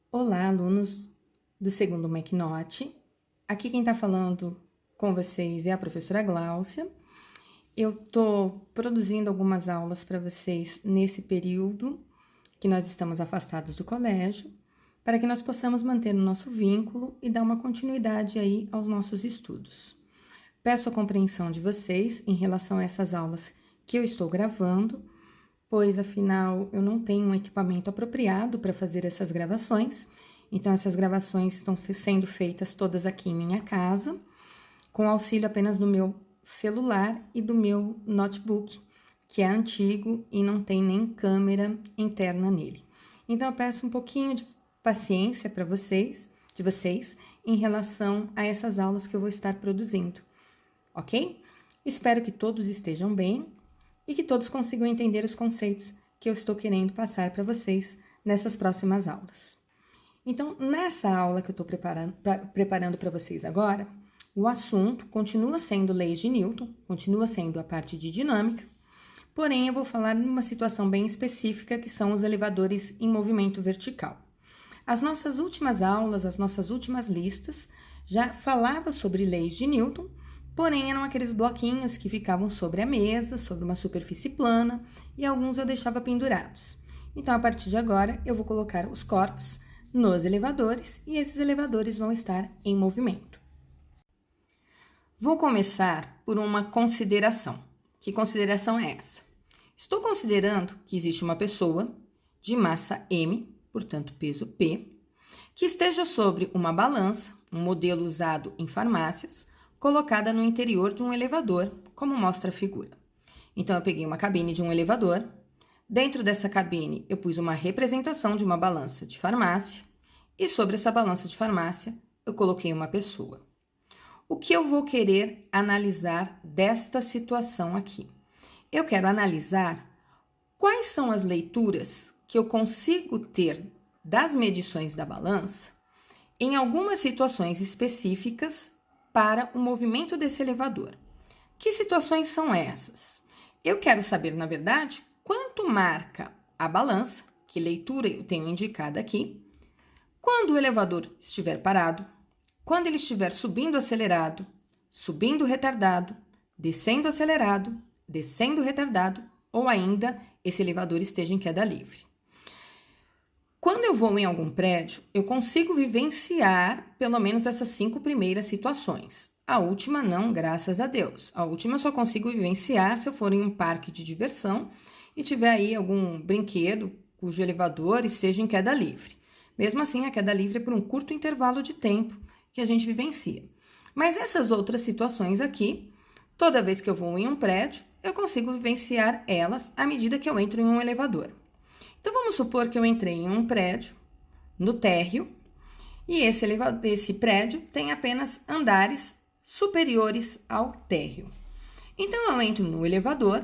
Olá, alunos do segundo McNaught. Aqui quem está falando com vocês é a professora Gláucia. Eu estou produzindo algumas aulas para vocês nesse período que nós estamos afastados do colégio, para que nós possamos manter o nosso vínculo e dar uma continuidade aí aos nossos estudos. Peço a compreensão de vocês em relação a essas aulas que eu estou gravando, pois afinal eu não tenho um equipamento apropriado para fazer essas gravações, então essas gravações estão sendo feitas todas aqui em minha casa, com auxílio apenas do meu celular e do meu notebook, que é antigo e não tem nem câmera interna nele. Então eu peço um pouquinho de paciência para vocês, em relação a essas aulas que eu vou estar produzindo, ok? Espero que todos estejam bem e que todos consigam entender os conceitos que eu estou querendo passar para vocês nessas próximas aulas. Então, nessa aula que eu estou preparando para vocês agora, o assunto continua sendo leis de Newton, continua sendo a parte de dinâmica, porém eu vou falar numa situação bem específica que são os elevadores em movimento vertical. As nossas últimas aulas, as nossas últimas listas já falavam sobre leis de Newton, porém eram aqueles bloquinhos que ficavam sobre a mesa, sobre uma superfície plana, e alguns eu deixava pendurados. Então, a partir de agora, eu vou colocar os corpos nos elevadores e esses elevadores vão estar em movimento. Vou começar por uma consideração. Que consideração é essa? Estou considerando que existe uma pessoa de massa M, portanto peso P, que esteja sobre uma balança, um modelo usado em farmácias, colocada no interior de um elevador, como mostra a figura. Então, eu peguei uma cabine de um elevador, dentro dessa cabine eu pus uma representação de uma balança de farmácia, e sobre essa balança de farmácia eu coloquei uma pessoa. O que eu vou querer analisar desta situação aqui? Eu quero analisar quais são as leituras que eu consigo ter das medições da balança em algumas situações específicas para o movimento desse elevador. Que situações são essas? Eu quero saber, na verdade, quanto marca a balança, que leitura eu tenho indicada aqui, quando o elevador estiver parado, quando ele estiver subindo acelerado, subindo retardado, descendo acelerado, descendo retardado, ou ainda esse elevador esteja em queda livre. Quando eu vou em algum prédio, eu consigo vivenciar pelo menos essas 5 primeiras situações. A última não, graças a Deus. A última eu só consigo vivenciar se eu for em um parque de diversão e tiver aí algum brinquedo cujo elevador esteja em queda livre. Mesmo assim, a queda livre é por um curto intervalo de tempo que a gente vivencia. Mas essas outras situações aqui, toda vez que eu vou em um prédio, eu consigo vivenciar elas à medida que eu entro em um elevador. Então, vamos supor que eu entrei em um prédio, no térreo, e esse prédio tem apenas andares superiores ao térreo. Então, eu entro no elevador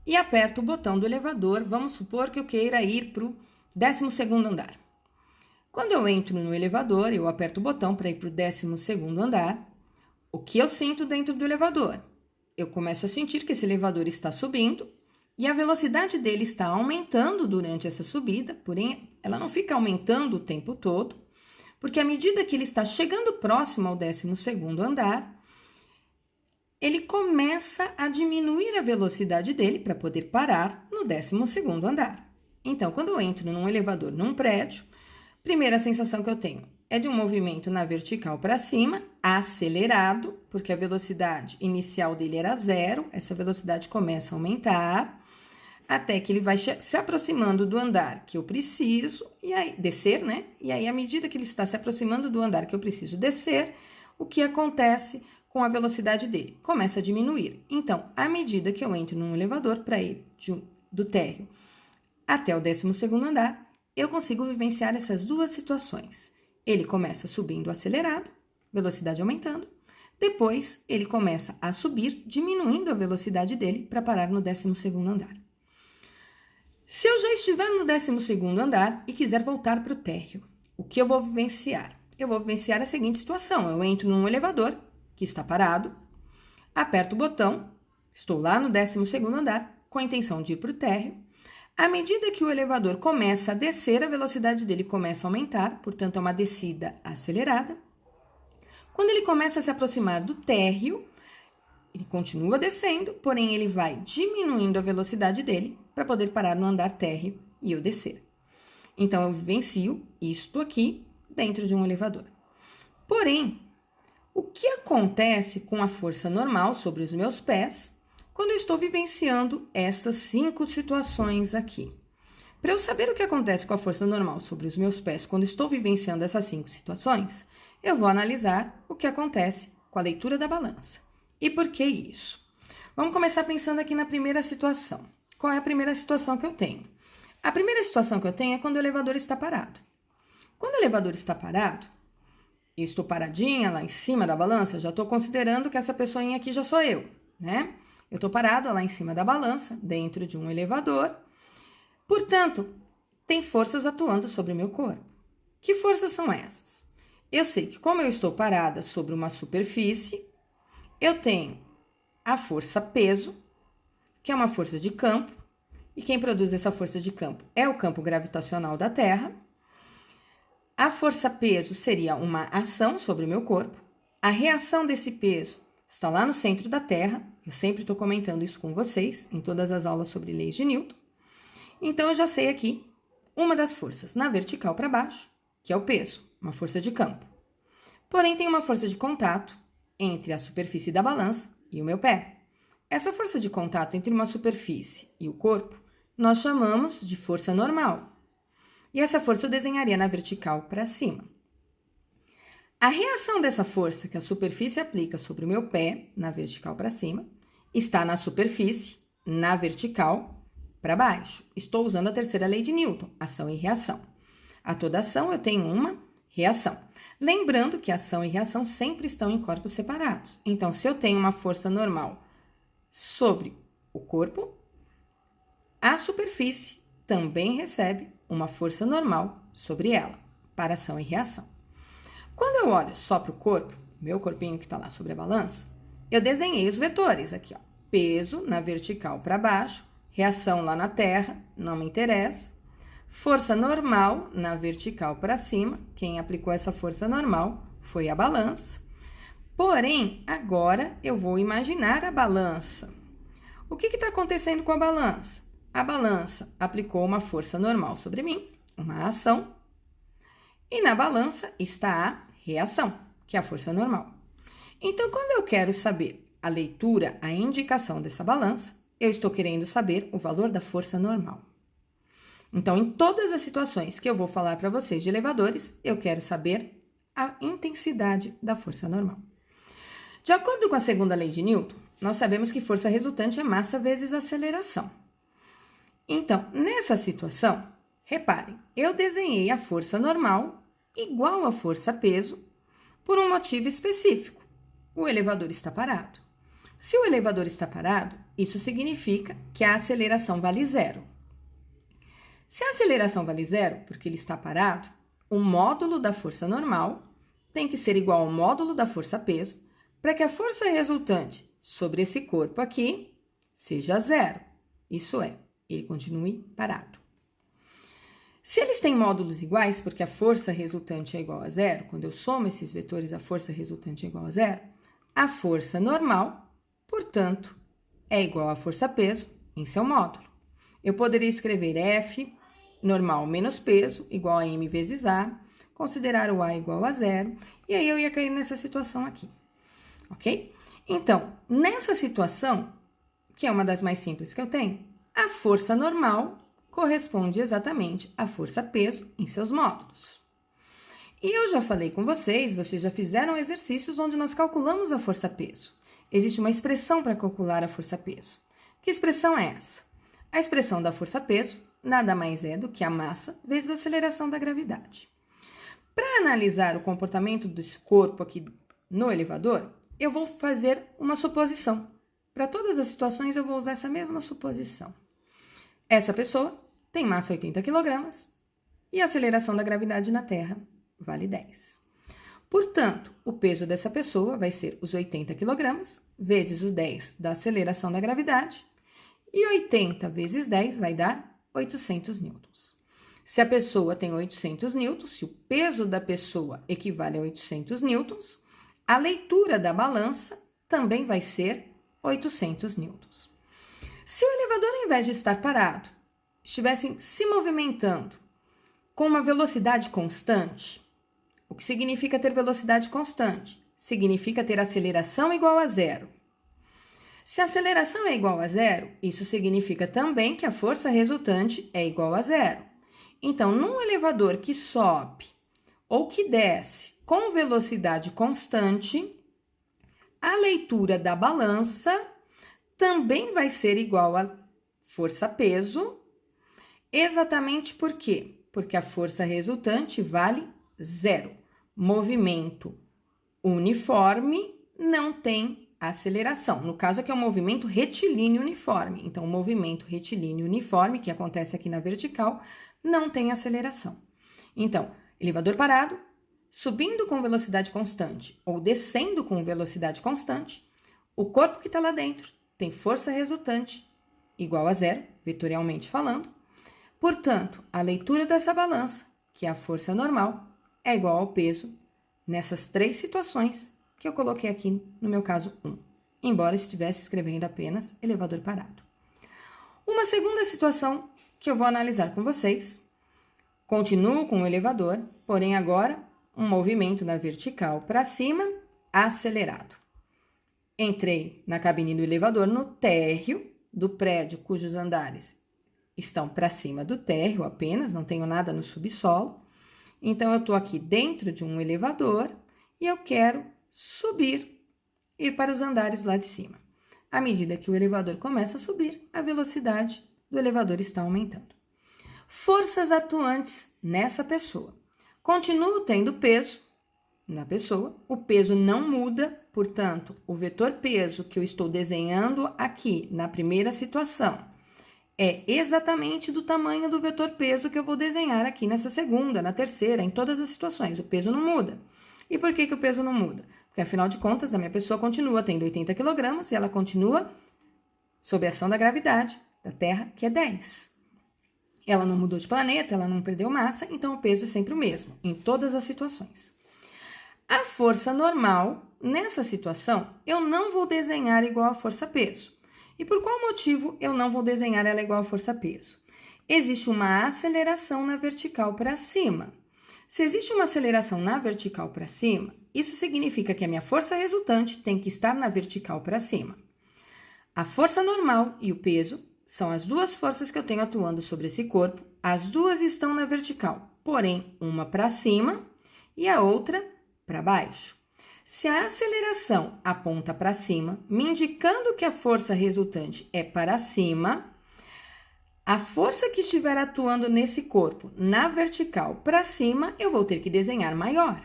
e aperto o botão do elevador, vamos supor que eu queira ir para o 12º andar. Quando eu entro no elevador, eu aperto o botão para ir para o 12º andar, o que eu sinto dentro do elevador? Eu começo a sentir que esse elevador está subindo, e a velocidade dele está aumentando durante essa subida, porém ela não fica aumentando o tempo todo, porque à medida que ele está chegando próximo ao 12º andar, ele começa a diminuir a velocidade dele para poder parar no 12º andar. Então, quando eu entro num elevador num prédio, a primeira sensação que eu tenho é de um movimento na vertical para cima, acelerado, porque a velocidade inicial dele era 0, essa velocidade começa a aumentar, até que ele vai se aproximando do andar que eu preciso, e aí descer, né? E aí, à medida que ele está se aproximando do andar que eu preciso descer, o que acontece com a velocidade dele? Começa a diminuir. Então, à medida que eu entro num elevador para ir do térreo até o 12º andar, eu consigo vivenciar essas duas situações. Ele começa subindo acelerado, velocidade aumentando, depois ele começa a subir, diminuindo a velocidade dele para parar no 12º andar. Se eu já estiver no 12º andar e quiser voltar para o térreo, o que eu vou vivenciar? Eu vou vivenciar a seguinte situação: eu entro num elevador que está parado, aperto o botão, estou lá no 12º andar com a intenção de ir para o térreo, À medida que o elevador começa a descer, a velocidade dele começa a aumentar, portanto, é uma descida acelerada. Quando ele começa a se aproximar do térreo, ele continua descendo, porém ele vai diminuindo a velocidade dele para poder parar no andar térreo e eu descer. Então, eu vivencio isto aqui dentro de um elevador. Porém, o que acontece com a força normal sobre os meus pés quando eu estou vivenciando essas 5 situações aqui? Para eu saber o que acontece com a força normal sobre os meus pés quando estou vivenciando essas 5 situações, eu vou analisar o que acontece com a leitura da balança. E por que isso? Vamos começar pensando aqui na primeira situação. Qual é a primeira situação que eu tenho? A primeira situação que eu tenho é quando o elevador está parado. Quando o elevador está parado, eu estou paradinha lá em cima da balança, eu já estou considerando que essa pessoinha aqui já sou eu, né? Eu estou parado lá em cima da balança, dentro de um elevador. Portanto, tem forças atuando sobre o meu corpo. Que forças são essas? Eu sei que como eu estou parada sobre uma superfície, eu tenho a força peso, que é uma força de campo, e quem produz essa força de campo é o campo gravitacional da Terra. A força peso seria uma ação sobre o meu corpo. A reação desse peso está lá no centro da Terra. Eu sempre estou comentando isso com vocês em todas as aulas sobre leis de Newton. Então, eu já sei aqui uma das forças na vertical para baixo, que é o peso, uma força de campo. Porém, tem uma força de contato entre a superfície da balança e o meu pé. Essa força de contato entre uma superfície e o corpo, nós chamamos de força normal. E essa força eu desenharia na vertical para cima. A reação dessa força que a superfície aplica sobre o meu pé, na vertical para cima, está na superfície, na vertical para baixo. Estou usando a terceira lei de Newton, ação e reação. A toda ação eu tenho uma reação. Lembrando que ação e reação sempre estão em corpos separados. Então, se eu tenho uma força normal sobre o corpo, a superfície também recebe uma força normal sobre ela, para ação e reação. Quando eu olho só para o corpo, meu corpinho que está lá sobre a balança, eu desenhei os vetores aqui, ó. Peso na vertical para baixo, reação lá na terra, não me interessa. Força normal na vertical para cima, quem aplicou essa força normal foi a balança. Porém, agora eu vou imaginar a balança. O que está acontecendo com a balança? A balança aplicou uma força normal sobre mim, uma ação, e na balança está a reação, que é a força normal. Então, quando eu quero saber a leitura, a indicação dessa balança, eu estou querendo saber o valor da força normal. Então, em todas as situações que eu vou falar para vocês de elevadores, eu quero saber a intensidade da força normal. De acordo com a segunda lei de Newton, nós sabemos que força resultante é massa vezes aceleração. Então, nessa situação, reparem, eu desenhei a força normal igual à força peso por um motivo específico. O elevador está parado. Se o elevador está parado, isso significa que a aceleração vale zero. Se a aceleração vale zero, porque ele está parado, o módulo da força normal tem que ser igual ao módulo da força peso para que a força resultante sobre esse corpo aqui seja zero. Isso é, ele continue parado. Se eles têm módulos iguais, porque a força resultante é igual a zero, quando eu somo esses vetores, a força resultante é igual a zero, a força normal, portanto, é igual à força peso em seu módulo. Eu poderia escrever F normal menos peso igual a m vezes A, considerar o A igual a zero, e aí eu ia cair nessa situação aqui, ok? Então, nessa situação, que é uma das mais simples que eu tenho, a força normal corresponde exatamente à força peso em seus módulos. E eu já falei com vocês já fizeram exercícios onde nós calculamos a força peso. Existe uma expressão para calcular a força peso. Que expressão é essa? A expressão da força peso nada mais é do que a massa vezes a aceleração da gravidade. Para analisar o comportamento desse corpo aqui no elevador, eu vou fazer uma suposição. Para todas as situações, eu vou usar essa mesma suposição. Essa pessoa tem massa 80 kg e a aceleração da gravidade na Terra vale 10. Portanto, o peso dessa pessoa vai ser os 80 kg vezes os 10 da aceleração da gravidade, e 80 vezes 10 vai dar 800 newtons. Se a pessoa tem 800 newtons, se o peso da pessoa equivale a 800 newtons, a leitura da balança também vai ser 800 newtons. Se o elevador, ao invés de estar parado, estivesse se movimentando com uma velocidade constante, o que significa ter velocidade constante? Significa ter aceleração igual a zero. Se a aceleração é igual a zero, isso significa também que a força resultante é igual a zero. Então, num elevador que sobe ou que desce com velocidade constante, a leitura da balança também vai ser igual a força-peso. Exatamente por quê? Porque a força resultante vale zero. Movimento uniforme não tem aceleração. No caso aqui é um movimento retilíneo uniforme. Então, o movimento retilíneo uniforme, que acontece aqui na vertical, não tem aceleração. Então, elevador parado, subindo com velocidade constante ou descendo com velocidade constante, o corpo que está lá dentro tem força resultante igual a zero, vetorialmente falando. Portanto, a leitura dessa balança, que é a força normal, é igual ao peso nessas três situações que eu coloquei aqui no meu caso 1, embora estivesse escrevendo apenas elevador parado. Uma segunda situação que eu vou analisar com vocês, continuo com o elevador, porém agora um movimento na vertical para cima, acelerado. Entrei na cabine do elevador no térreo do prédio cujos andares estão para cima do térreo apenas, não tenho nada no subsolo. Então, eu estou aqui dentro de um elevador e eu quero subir, ir para os andares lá de cima. À medida que o elevador começa a subir, a velocidade do elevador está aumentando. Forças atuantes nessa pessoa. Continuo tendo peso na pessoa, o peso não muda, portanto, o vetor peso que eu estou desenhando aqui na primeira situação é exatamente do tamanho do vetor peso que eu vou desenhar aqui nessa segunda, na terceira, em todas as situações. O peso não muda. E por que o peso não muda? Porque, afinal de contas, a minha pessoa continua tendo 80 kg e ela continua sob a ação da gravidade da Terra, que é 10. Ela não mudou de planeta, ela não perdeu massa, então o peso é sempre o mesmo, em todas as situações. A força normal, nessa situação, eu não vou desenhar igual a força-peso. E por qual motivo eu não vou desenhar ela igual a força-peso? Existe uma aceleração na vertical para cima. Se existe uma aceleração na vertical para cima, isso significa que a minha força resultante tem que estar na vertical para cima. A força normal e o peso são as duas forças que eu tenho atuando sobre esse corpo. As duas estão na vertical, porém, uma para cima e a outra para baixo. Se a aceleração aponta para cima, me indicando que a força resultante é para cima, a força que estiver atuando nesse corpo na vertical para cima, eu vou ter que desenhar maior.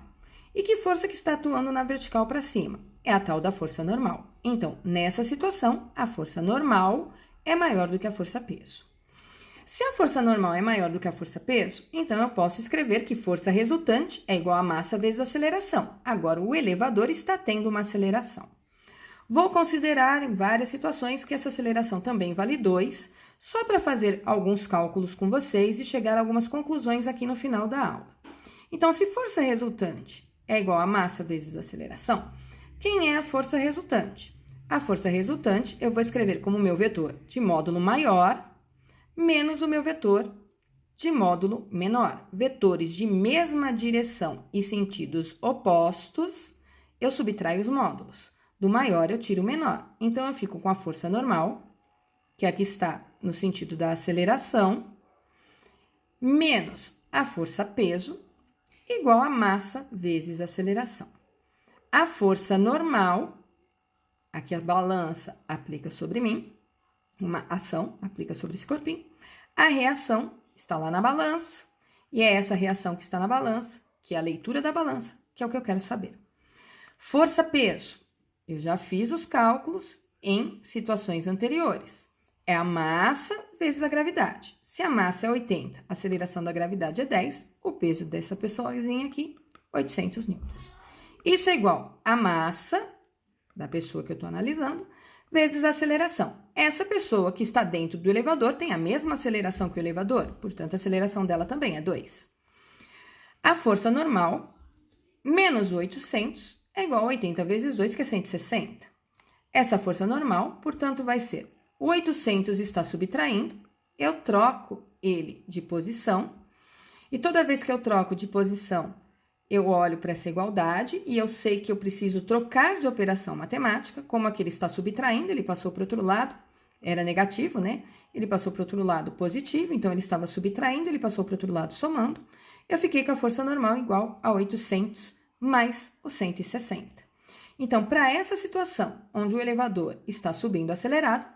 E que força que está atuando na vertical para cima? É a tal da força normal. Então, nessa situação, a força normal é maior do que a força-peso. Se a força normal é maior do que a força-peso, então eu posso escrever que força resultante é igual a massa vezes aceleração. Agora, o elevador está tendo uma aceleração. Vou considerar em várias situações que essa aceleração também vale 2, só para fazer alguns cálculos com vocês e chegar a algumas conclusões aqui no final da aula. Então, se força resultante é igual a massa vezes aceleração, quem é a força resultante? A força resultante eu vou escrever como meu vetor de módulo maior menos o meu vetor de módulo menor. Vetores de mesma direção e sentidos opostos, eu subtraio os módulos. Do maior eu tiro o menor. Então, eu fico com a força normal, que aqui está no sentido da aceleração, menos a força-peso, igual a massa vezes aceleração. A força normal, aqui a balança aplica sobre mim, uma ação aplica sobre esse corpinho. A reação está lá na balança, e é essa reação que está na balança, que é a leitura da balança, que é o que eu quero saber. Força-peso, eu já fiz os cálculos em situações anteriores. É a massa vezes a gravidade. Se a massa é 80, a aceleração da gravidade é 10, o peso dessa pessoazinha aqui, 800 newtons. Isso é igual a massa da pessoa que eu estou analisando, vezes a aceleração. essa pessoa que está dentro do elevador tem a mesma aceleração que o elevador, portanto, a aceleração dela também é 2. A força normal menos 800 é igual a 80 vezes 2, que é 160. Essa força normal, portanto, vai ser o 800 está subtraindo, eu troco ele de posição, e toda vez que eu troco de posição, eu olho para essa igualdade e eu sei que eu preciso trocar de operação matemática, como aqui ele está subtraindo, ele passou para o outro lado, era negativo, né? Ele passou para o outro lado positivo, então ele estava subtraindo, ele passou para o outro lado somando. Eu fiquei com a força normal igual a 800 mais o 160. Então, para essa situação, onde o elevador está subindo acelerado,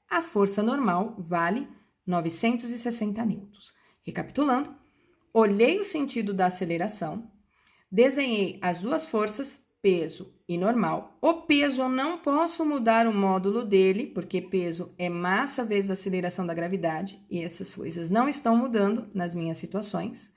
a força normal vale 960 newtons. Recapitulando, olhei o sentido da aceleração, desenhei as duas forças, peso e normal. O peso eu não posso mudar o módulo dele, porque peso é massa vezes a aceleração da gravidade, e essas coisas não estão mudando nas minhas situações.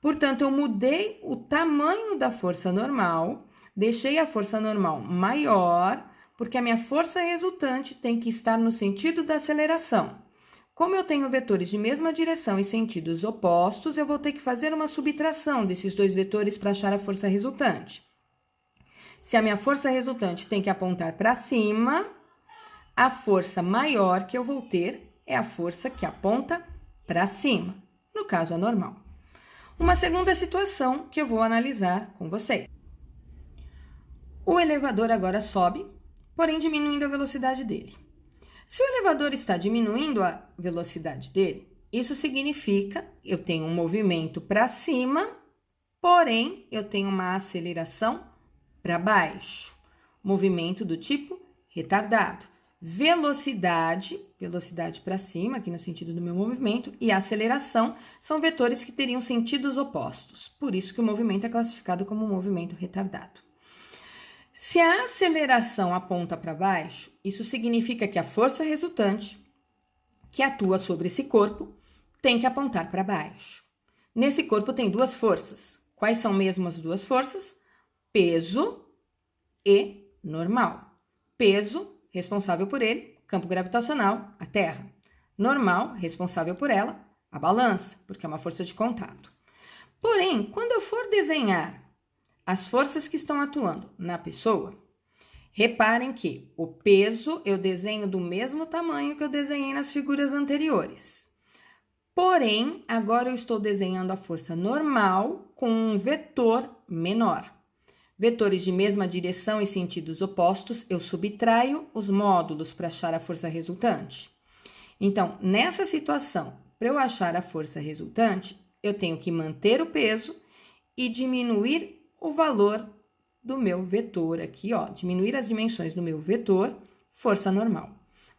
Portanto, eu mudei o tamanho da força normal, deixei a força normal maior, porque a minha força resultante tem que estar no sentido da aceleração. Como eu tenho vetores de mesma direção e sentidos opostos, eu vou ter que fazer uma subtração desses dois vetores para achar a força resultante. Se a minha força resultante tem que apontar para cima, a força maior que eu vou ter é a força que aponta para cima, no caso a normal. Uma segunda situação que eu vou analisar com vocês. O elevador agora sobe, porém diminuindo a velocidade dele. Se o elevador está diminuindo a velocidade dele, isso significa que eu tenho um movimento para cima, porém eu tenho uma aceleração para baixo. Movimento do tipo retardado. Velocidade para cima, aqui no sentido do meu movimento, e aceleração são vetores que teriam sentidos opostos. Por isso que o movimento é classificado como um movimento retardado. Se a aceleração aponta para baixo, isso significa que a força resultante, que atua sobre esse corpo, tem que apontar para baixo. Nesse corpo tem duas forças. Quais são mesmo as duas forças? Peso e normal. Peso, responsável por ele, campo gravitacional, a Terra. Normal, responsável por ela, a balança, porque é uma força de contato. Porém, quando eu for desenhar as forças que estão atuando na pessoa, reparem que o peso eu desenho do mesmo tamanho que eu desenhei nas figuras anteriores. Porém, agora eu estou desenhando a força normal com um vetor menor. Vetores de mesma direção e sentidos opostos, eu subtraio os módulos para achar a força resultante. Então, nessa situação, para eu achar a força resultante, eu tenho que manter o peso e diminuir o valor do meu vetor aqui, ó, diminuir as dimensões do meu vetor, força normal.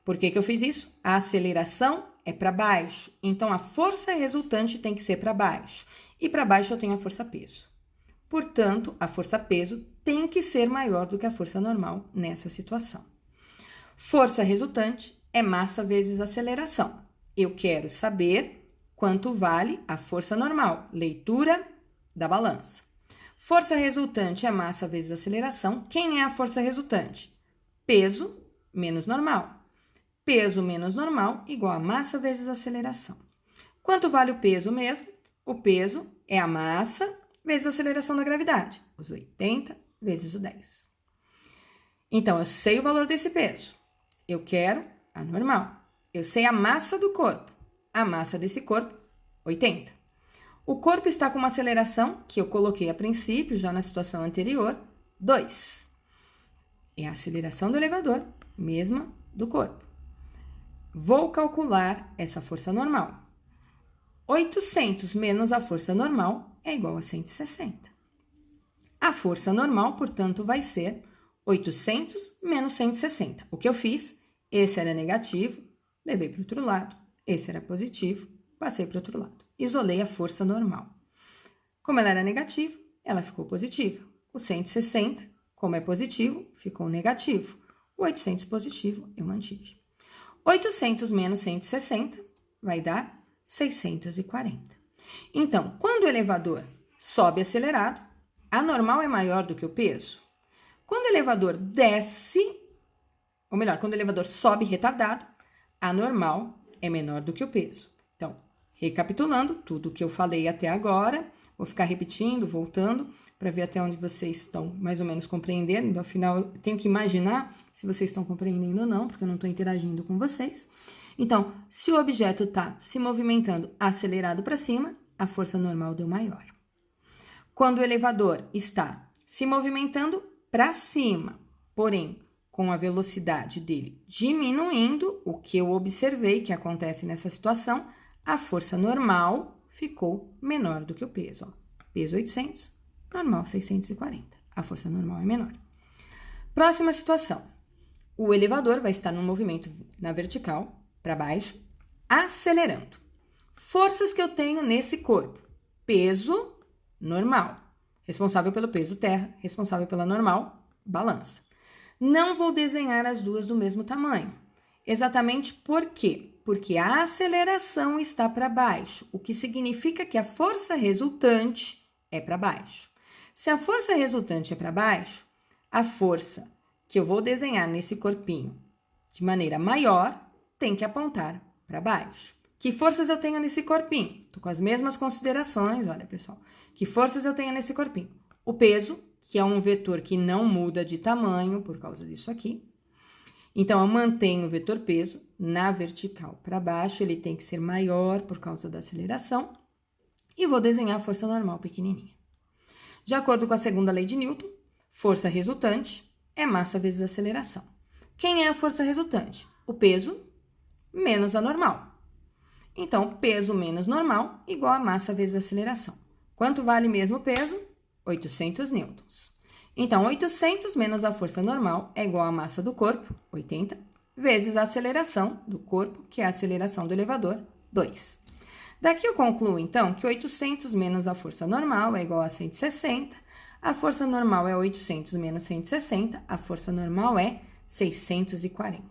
Por que que eu fiz isso? A aceleração é para baixo, então a força resultante tem que ser para baixo. E para baixo eu tenho a força peso. Portanto, a força peso tem que ser maior do que a força normal nessa situação. Força resultante é massa vezes aceleração. Eu quero saber quanto vale a força normal, leitura da balança. Força resultante é massa vezes aceleração. Quem é a força resultante? Peso menos normal. Peso menos normal igual a massa vezes aceleração. Quanto vale o peso mesmo? O peso é a massa vezes a aceleração da gravidade, os 80 vezes o 10. Então, eu sei o valor desse peso. Eu quero a normal. Eu sei a massa do corpo. A massa desse corpo, 80. O corpo está com uma aceleração, que eu coloquei a princípio, já na situação anterior, 2. É a aceleração do elevador, mesma do corpo. Vou calcular essa força normal. 800 menos a força normal é igual a 160. A força normal, portanto, vai ser 800 menos 160. O que eu fiz? Esse era negativo, levei para o outro lado. Esse era positivo, passei para o outro lado. Isolei a força normal. Como ela era negativa, ela ficou positiva. O 160, como é positivo, ficou negativo. O 800 positivo, eu mantive. 800 menos 160 vai dar 640. Então, quando o elevador sobe acelerado, a normal é maior do que o peso. Quando o elevador desce, ou melhor, quando o elevador sobe retardado, A normal é menor do que o peso. Então, recapitulando tudo que eu falei até agora, vou ficar repetindo, voltando, para ver até onde vocês estão mais ou menos compreendendo. Então, afinal, eu tenho que imaginar se vocês estão compreendendo ou não, porque eu não estou interagindo com vocês. Então, se o objeto está se movimentando acelerado para cima, a força normal deu maior. Quando o elevador está se movimentando para cima, porém, com a velocidade dele diminuindo, o que eu observei que acontece nessa situação, a força normal ficou menor do que o peso. Ó. Peso 800, normal 640. A força normal é menor. Próxima situação. O elevador vai estar num movimento na vertical, para baixo, acelerando. Forças que eu tenho nesse corpo. Peso, normal. Responsável pelo peso, terra. Responsável pela normal, balança. Não vou desenhar as duas do mesmo tamanho. Exatamente por quê? Porque a aceleração está para baixo, o que significa que a força resultante é para baixo. Se a força resultante é para baixo, a força que eu vou desenhar nesse corpinho de maneira maior tem que apontar para baixo. Que forças eu tenho nesse corpinho? Estou com as mesmas considerações, olha, pessoal. Que forças eu tenho nesse corpinho? O peso, que é um vetor que não muda de tamanho por causa disso aqui. Então, eu mantenho o vetor peso na vertical para baixo, ele tem que ser maior por causa da aceleração. E vou desenhar a força normal pequenininha. De acordo com a segunda lei de Newton, força resultante é massa vezes aceleração. Quem é a força resultante? O peso menos a normal. Então, peso menos normal igual a massa vezes aceleração. Quanto vale mesmo o peso? 800 newtons. Então, 800 menos a força normal é igual à massa do corpo, 80, vezes a aceleração do corpo, que é a aceleração do elevador, 2. Daqui eu concluo, então, que 800 menos a força normal é igual a 160, a força normal é 800 menos 160, a força normal é 640.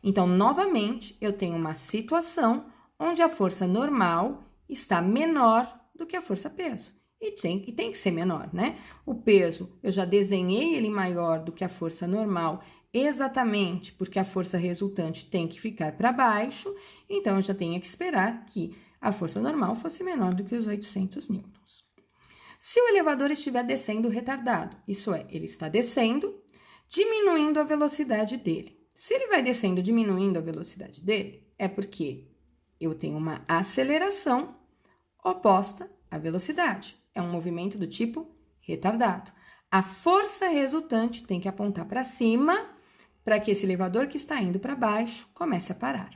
Então, novamente, eu tenho uma situação onde a força normal está menor do que a força peso. E tem que ser menor, né? O peso, eu já desenhei ele maior do que a força normal, exatamente porque a força resultante tem que ficar para baixo, então eu já tenho que esperar que a força normal fosse menor do que os 800 newtons. Se o elevador estiver descendo retardado, isso é, ele está descendo, diminuindo a velocidade dele. Se ele vai descendo diminuindo a velocidade dele, é porque eu tenho uma aceleração oposta à velocidade. É um movimento do tipo retardado. A força resultante tem que apontar para cima para que esse elevador que está indo para baixo comece a parar.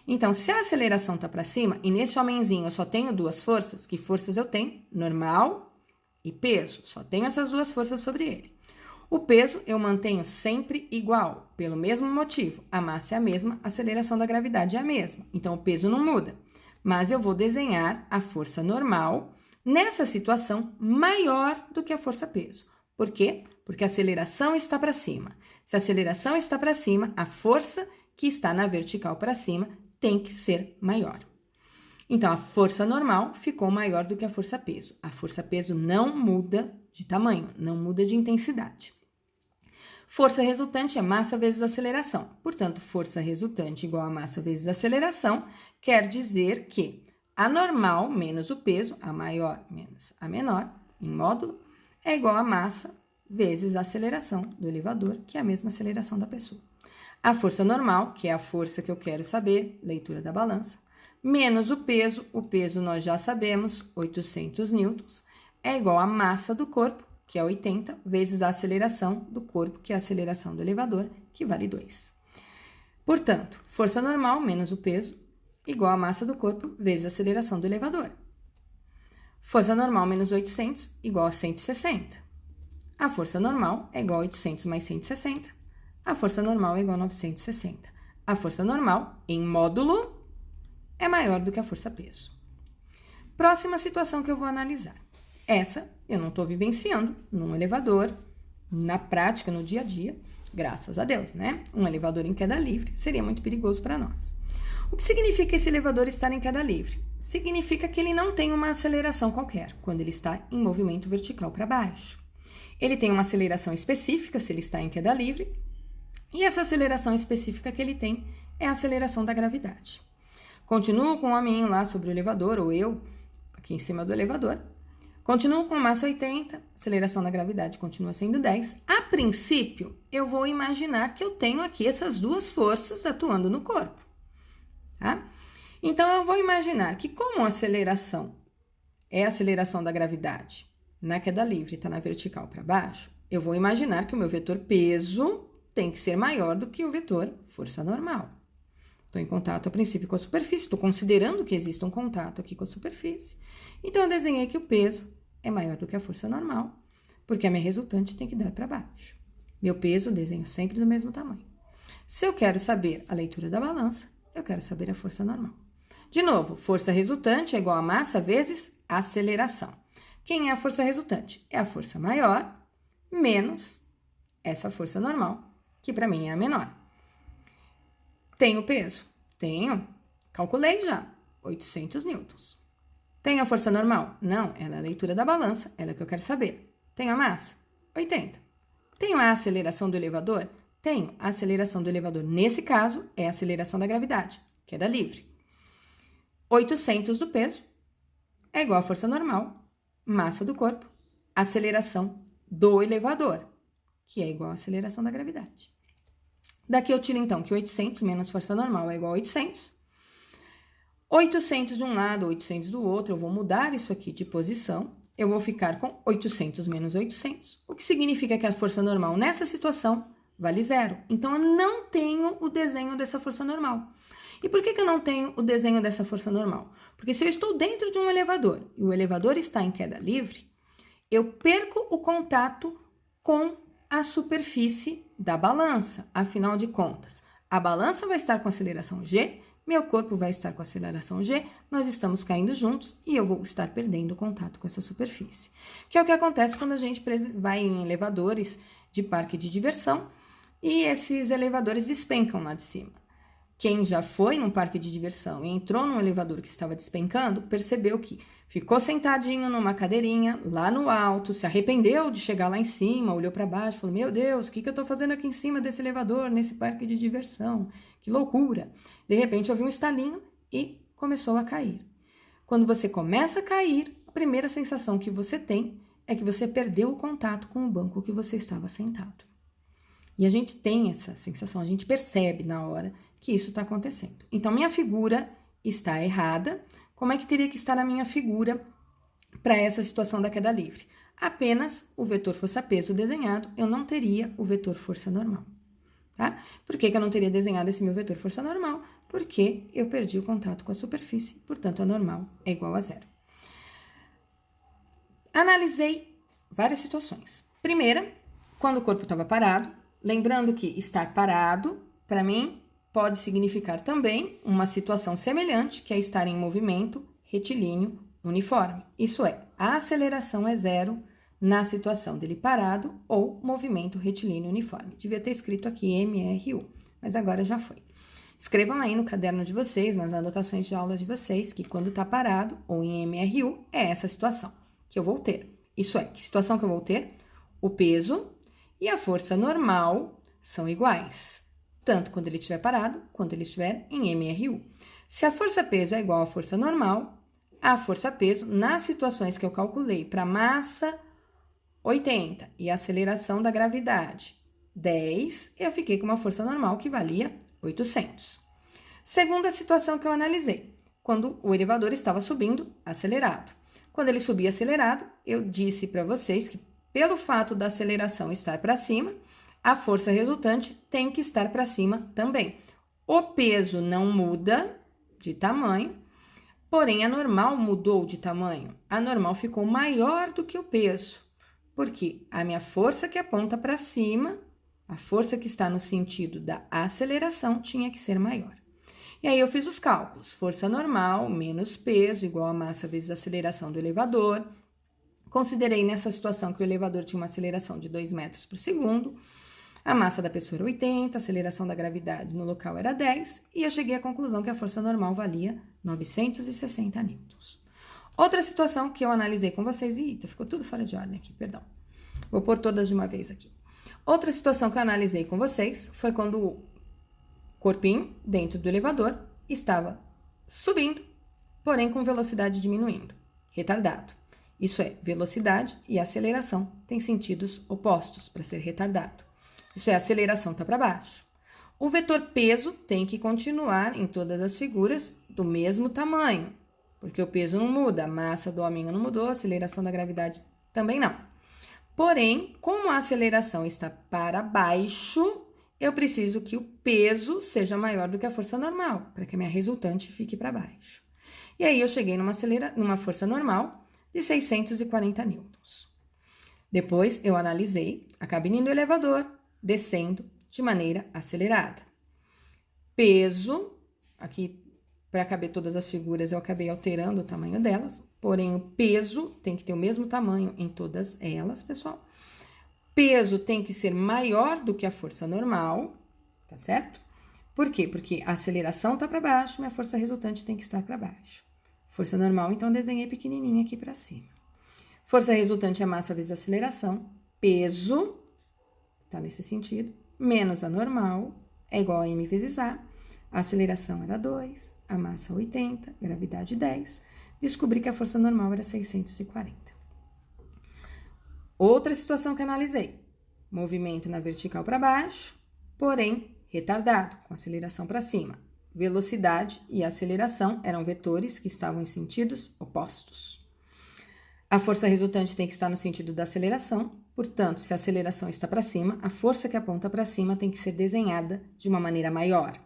Então, se a aceleração está para cima e nesse homenzinho eu só tenho duas forças, que forças eu tenho? Normal e peso. Só tenho essas duas forças sobre ele. O peso eu mantenho sempre igual, pelo mesmo motivo. A massa é a mesma, a aceleração da gravidade é a mesma. Então, o peso não muda. Mas eu vou desenhar a força normal nessa situação maior do que a força peso. Por quê? Porque a aceleração está para cima. Se a aceleração está para cima, a força que está na vertical para cima tem que ser maior. Então, a força normal ficou maior do que a força peso. A força peso não muda de tamanho, não muda de intensidade. Força resultante é massa vezes aceleração. Portanto, força resultante igual a massa vezes aceleração quer dizer que a normal menos o peso, a maior menos a menor, em módulo, é igual a massa vezes a aceleração do elevador, que é a mesma aceleração da pessoa. A força normal, que é a força que eu quero saber, leitura da balança, menos o peso nós já sabemos, 800 newtons, é igual a massa do corpo, que é 80, vezes a aceleração do corpo, que é a aceleração do elevador, que vale 2. Portanto, força normal menos o peso, igual a massa do corpo, vezes a aceleração do elevador. Força normal menos 800, igual a 160. A força normal é igual a 800 mais 160. A força normal é igual a 960. A força normal, em módulo, é maior do que a força peso. Próxima situação que eu vou analisar. Essa eu não estou vivenciando num elevador, na prática, no dia a dia, graças a Deus, né? Um elevador em queda livre seria muito perigoso para nós. O que significa esse elevador estar em queda livre? Significa que ele não tem uma aceleração qualquer, quando ele está em movimento vertical para baixo. Ele tem uma aceleração específica, se ele está em queda livre, e essa aceleração específica que ele tem é a aceleração da gravidade. Continuo com o hominho lá sobre o elevador, ou eu, aqui em cima do elevador. Continuo com massa 80, aceleração da gravidade continua sendo 10. A princípio, eu vou imaginar que eu tenho aqui essas duas forças atuando no corpo, tá? Então, eu vou imaginar que como a aceleração é a aceleração da gravidade na queda livre, está na vertical para baixo, eu vou imaginar que o meu vetor peso tem que ser maior do que o vetor força normal. Estou em contato, a princípio, com a superfície, estou considerando que existe um contato aqui com a superfície. Então, eu desenhei que o peso é maior do que a força normal, porque a minha resultante tem que dar para baixo. Meu peso, eu desenho sempre do mesmo tamanho. Se eu quero saber a leitura da balança, eu quero saber a força normal. De novo, força resultante é igual a massa vezes aceleração. Quem é a força resultante? É a força maior menos essa força normal, que para mim é a menor. Tenho peso? Tenho. Calculei já. 800 newtons. Tenho a força normal? Não, ela é a leitura da balança, ela é que eu quero saber. Tenho a massa? 80. Tenho a aceleração do elevador? Tenho. A aceleração do elevador, nesse caso, é a aceleração da gravidade, queda livre. 800 do peso é igual à força normal, massa do corpo, aceleração do elevador, que é igual à aceleração da gravidade. Daqui eu tiro, então, que 800 menos força normal é igual a 800. 800 de um lado, 800 do outro, eu vou mudar isso aqui de posição. Eu vou ficar com 800 menos 800, o que significa que a força normal nessa situação vale zero. Então, eu não tenho o desenho dessa força normal. E por que eu não tenho o desenho dessa força normal? Porque se eu estou dentro de um elevador e o elevador está em queda livre, eu perco o contato com a superfície da balança. Afinal de contas, a balança vai estar com aceleração G, meu corpo vai estar com aceleração G, nós estamos caindo juntos e eu vou estar perdendo o contato com essa superfície. Que é o que acontece quando a gente vai em elevadores de parque de diversão e esses elevadores despencam lá de cima. Quem já foi num parque de diversão e entrou num elevador que estava despencando, percebeu que ficou sentadinho numa cadeirinha lá no alto, se arrependeu de chegar lá em cima, olhou para baixo, falou: meu Deus, o que eu estou fazendo aqui em cima desse elevador, nesse parque de diversão? Que loucura! De repente, ouviu um estalinho e começou a cair. Quando você começa a cair, a primeira sensação que você tem é que você perdeu o contato com o banco que você estava sentado. E a gente tem essa sensação, a gente percebe na hora que isso está acontecendo. Então, minha figura está errada. Como é que teria que estar a minha figura para essa situação da queda livre? Apenas o vetor força-peso desenhado, eu não teria o vetor força normal, tá? Por que eu não teria desenhado esse meu vetor força normal? Porque eu perdi o contato com a superfície, portanto, a normal é igual a zero. Analisei várias situações. Primeira, quando o corpo estava parado, lembrando que estar parado, para mim, pode significar também uma situação semelhante, que é estar em movimento retilíneo uniforme. Isso é, a aceleração é zero na situação dele parado ou movimento retilíneo uniforme. Devia ter escrito aqui MRU, mas agora já foi. Escrevam aí no caderno de vocês, nas anotações de aulas de vocês, que quando está parado ou em MRU, é essa situação que eu vou ter. Isso é, que situação que eu vou ter? O peso e a força normal são iguais, tanto quando ele estiver parado, quanto ele estiver em MRU. Se a força-peso é igual à força normal, a força-peso, nas situações que eu calculei para massa 80 e aceleração da gravidade 10, eu fiquei com uma força normal que valia 800. Segunda situação que eu analisei, quando o elevador estava subindo acelerado. Quando ele subia acelerado, eu disse para vocês que pelo fato da aceleração estar para cima, a força resultante tem que estar para cima também. O peso não muda de tamanho, porém a normal mudou de tamanho. A normal ficou maior do que o peso, porque a minha força que aponta para cima, a força que está no sentido da aceleração, tinha que ser maior. E aí eu fiz os cálculos. Força normal menos peso igual a massa vezes a aceleração do elevador. Considerei nessa situação que o elevador tinha uma aceleração de 2 metros por segundo. A massa da pessoa era 80, a aceleração da gravidade no local era 10, e eu cheguei à conclusão que a força normal valia 960 newtons. Outra situação que eu analisei com vocês, eita, ficou tudo fora de ordem aqui, perdão. Vou pôr todas de uma vez aqui. Outra situação que eu analisei com vocês foi quando corpinho dentro do elevador estava subindo, porém com velocidade diminuindo, retardado. Isso é, velocidade e aceleração têm sentidos opostos para ser retardado. Isso é, a aceleração está para baixo. O vetor peso tem que continuar em todas as figuras do mesmo tamanho, porque o peso não muda, a massa do hominho não mudou, a aceleração da gravidade também não. Porém, como a aceleração está para baixo, eu preciso que o peso seja maior do que a força normal, para que a minha resultante fique para baixo. E aí eu cheguei numa força normal de 640 newtons. Depois eu analisei a cabine do elevador descendo de maneira acelerada. Peso, aqui para caber todas as figuras eu acabei alterando o tamanho delas, porém o peso tem que ter o mesmo tamanho em todas elas, pessoal. Peso tem que ser maior do que a força normal, tá certo? Por quê? Porque a aceleração tá para baixo, minha força resultante tem que estar para baixo. Força normal, então, desenhei pequenininha aqui para cima. Força resultante é massa vezes aceleração. Peso, tá nesse sentido, menos a normal, é igual a m vezes a. A aceleração era 2, a massa 80, gravidade 10. Descobri que a força normal era 640. Outra situação que analisei. Movimento na vertical para baixo, porém retardado, com aceleração para cima. Velocidade e aceleração eram vetores que estavam em sentidos opostos. A força resultante tem que estar no sentido da aceleração, portanto, se a aceleração está para cima, a força que aponta para cima tem que ser desenhada de uma maneira maior.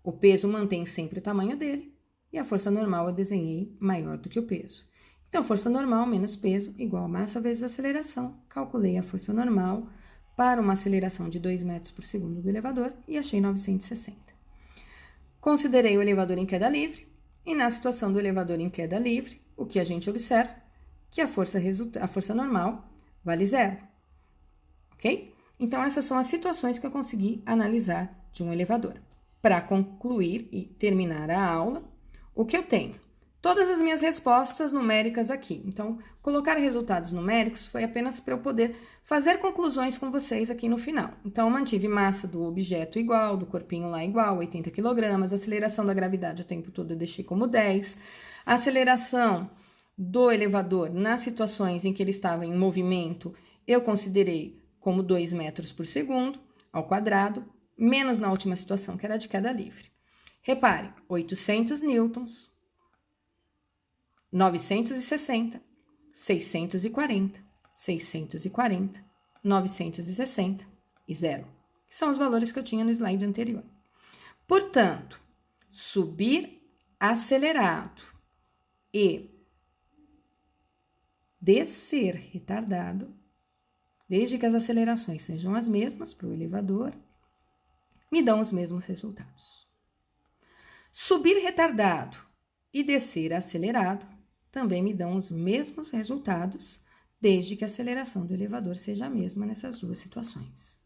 O peso mantém sempre o tamanho dele e a força normal eu desenhei maior do que o peso. Então, força normal menos peso igual a massa vezes aceleração. Calculei a força normal para uma aceleração de 2 metros por segundo do elevador e achei 960. Considerei o elevador em queda livre, e na situação do elevador em queda livre, o que a gente observa? Que a força normal vale zero, ok? Então, essas são as situações que eu consegui analisar de um elevador. Para concluir e terminar a aula, o que eu tenho? Todas as minhas respostas numéricas aqui. Então, colocar resultados numéricos foi apenas para eu poder fazer conclusões com vocês aqui no final. Então, eu mantive massa do objeto igual, do corpinho lá igual, 80 kg, aceleração da gravidade o tempo todo eu deixei como 10, a aceleração do elevador nas situações em que ele estava em movimento, eu considerei como 2 metros por segundo ao quadrado, menos na última situação, que era de queda livre. Repare, 800 newtons, 960, 640, 640, 960 e 0, que são os valores que eu tinha no slide anterior. Portanto, subir acelerado e descer retardado, desde que as acelerações sejam as mesmas para o elevador, me dão os mesmos resultados. Subir retardado e descer acelerado também me dão os mesmos resultados, desde que a aceleração do elevador seja a mesma nessas duas situações.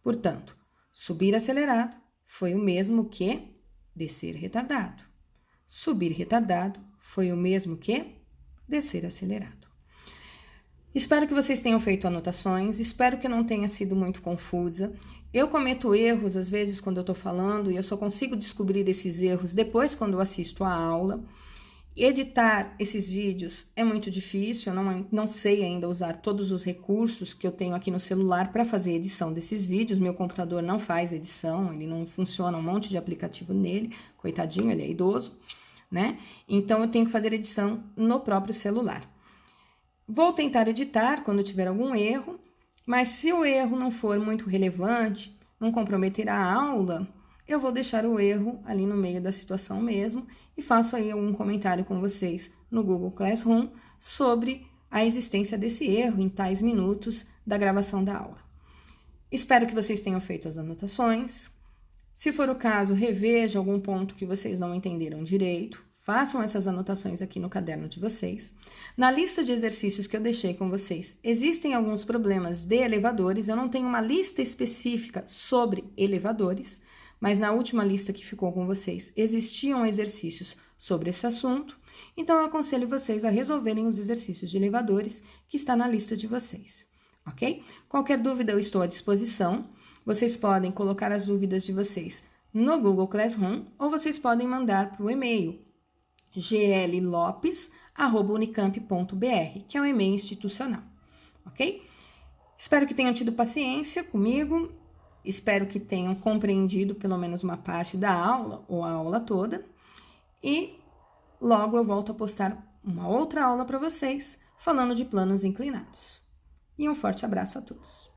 Portanto, subir acelerado foi o mesmo que descer retardado. Subir retardado foi o mesmo que descer acelerado. Espero que vocês tenham feito anotações, espero que não tenha sido muito confusa. Eu cometo erros, às vezes, quando eu estou falando, e eu só consigo descobrir esses erros depois quando eu assisto a aula. Editar esses vídeos é muito difícil, eu não sei ainda usar todos os recursos que eu tenho aqui no celular para fazer edição desses vídeos. Meu computador não faz edição, ele não funciona, um monte de aplicativo nele, coitadinho, ele é idoso, né? Então, eu tenho que fazer edição no próprio celular. Vou tentar editar quando tiver algum erro, mas se o erro não for muito relevante, não comprometer a aula, eu vou deixar o erro ali no meio da situação mesmo e faço aí algum comentário com vocês no Google Classroom sobre a existência desse erro em tais minutos da gravação da aula. Espero que vocês tenham feito as anotações. Se for o caso, reveja algum ponto que vocês não entenderam direito. Façam essas anotações aqui no caderno de vocês. Na lista de exercícios que eu deixei com vocês, existem alguns problemas de elevadores. Eu não tenho uma lista específica sobre elevadores, mas na última lista que ficou com vocês, existiam exercícios sobre esse assunto. Então, eu aconselho vocês a resolverem os exercícios de elevadores que está na lista de vocês, ok? Qualquer dúvida, eu estou à disposição. Vocês podem colocar as dúvidas de vocês no Google Classroom ou vocês podem mandar para o e-mail glopes@unicamp.br, que é um e-mail institucional, ok? Espero que tenham tido paciência comigo, espero que tenham compreendido pelo menos uma parte da aula ou a aula toda e logo eu volto a postar uma outra aula para vocês falando de planos inclinados. E um forte abraço a todos.